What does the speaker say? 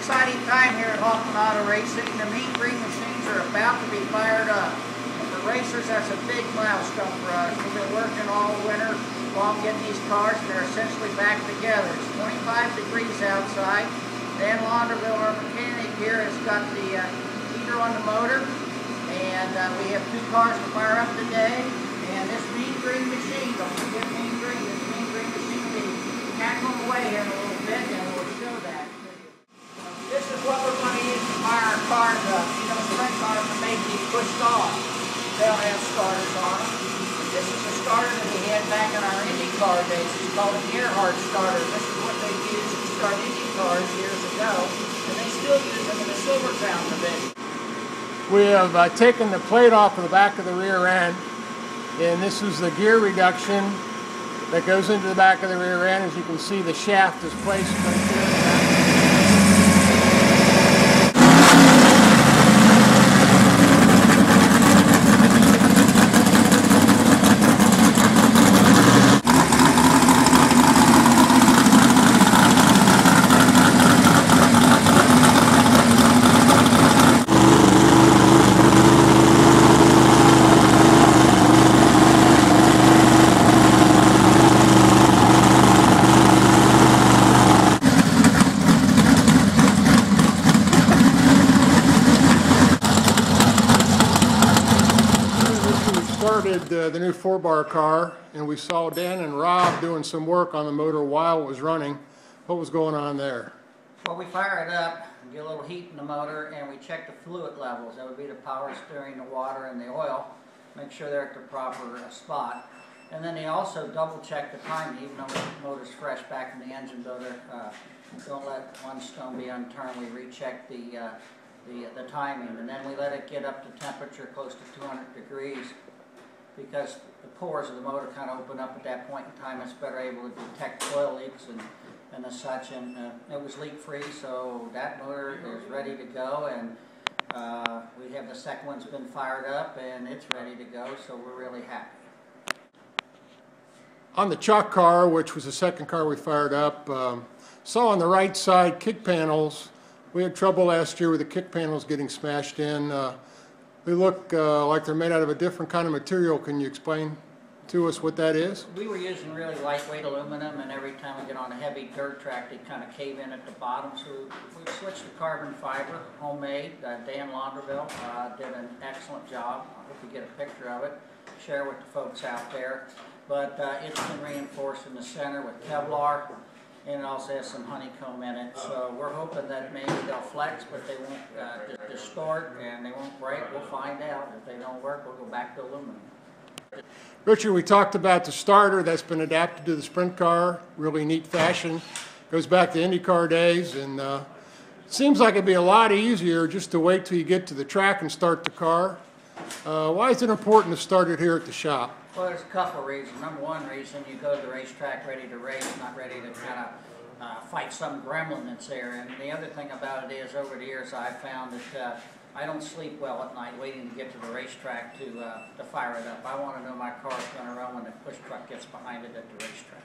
exciting time here at Hoffman Auto Racing. The Mean Green machines are about to be fired up. And for racers, that's a big milestone for us. We've been working all winter long getting these cars. They're essentially back together. It's 25 degrees outside. Dan Launderville, our mechanic here, has got the heater on the motor. And we have two cars to fire up today. And this Mean Green machine, don't forget Mean Green, this Mean Green machine will be tackling away here in a little bit, and we'll show that. This is what we're going to use to fire our cars up. You know, sprint cars are made to be pushed off. They don't have starters on them. This is a starter that we had back in our Indy car days. It's called a Gerhardt starter. This is what they used to start Indy cars years ago, and they still use them in the Silvertown division. We have taken the plate off of the back of the rear end, and this is the gear reduction that goes into the back of the rear end. As you can see, the shaft is placed right there. Started the new 4-bar car, and we saw Dan and Rob doing some work on the motor while it was running. What was going on there? Well, we fire it up, get a little heat in the motor, and we check the fluid levels. That would be the power steering, the water, and the oil. Make sure they're at the proper spot. And then they also double check the timing, even though the motor's fresh back in the engine builder. Don't let one stone be unturned. We recheck the timing, and then we let it get up to temperature close to 200 degrees. Because the pores of the motor kind of open up at that point in time, it's better able to detect oil leaks and as such. And it was leak free, so that motor is ready to go. And we have the second one's been fired up, and it's ready to go. So we're really happy. On the Chalk car, which was the second car we fired up, saw on the right side kick panels. We had trouble last year with the kick panels getting smashed in. They look like they're made out of a different kind of material. Can you explain to us what that is? We were using really lightweight aluminum, and every time we get on a heavy dirt track, they kind of cave in at the bottom. So we switched to carbon fiber, homemade. Dan Launderville did an excellent job. I hope you get a picture of it, share with the folks out there. But it's been reinforced in the center with Kevlar, and it also has some honeycomb in it. So we're hoping that maybe they'll flex, but they won't distort, and they won't break. We'll find out. If they don't work, we'll go back to aluminum. Richard, we talked about the starter that's been adapted to the sprint car. Really neat fashion. Goes back to IndyCar days, and it seems like it'd be a lot easier just to wait till you get to the track and start the car. Why is it important to start it here at the shop? Well, there's a couple of reasons. Number one reason, you go to the racetrack ready to race, not ready to kind of fight some gremlin that's there. And the other thing about it is, over the years, I've found that I don't sleep well at night waiting to get to the racetrack to fire it up. I want to know my car's going to run when the push truck gets behind it at the racetrack.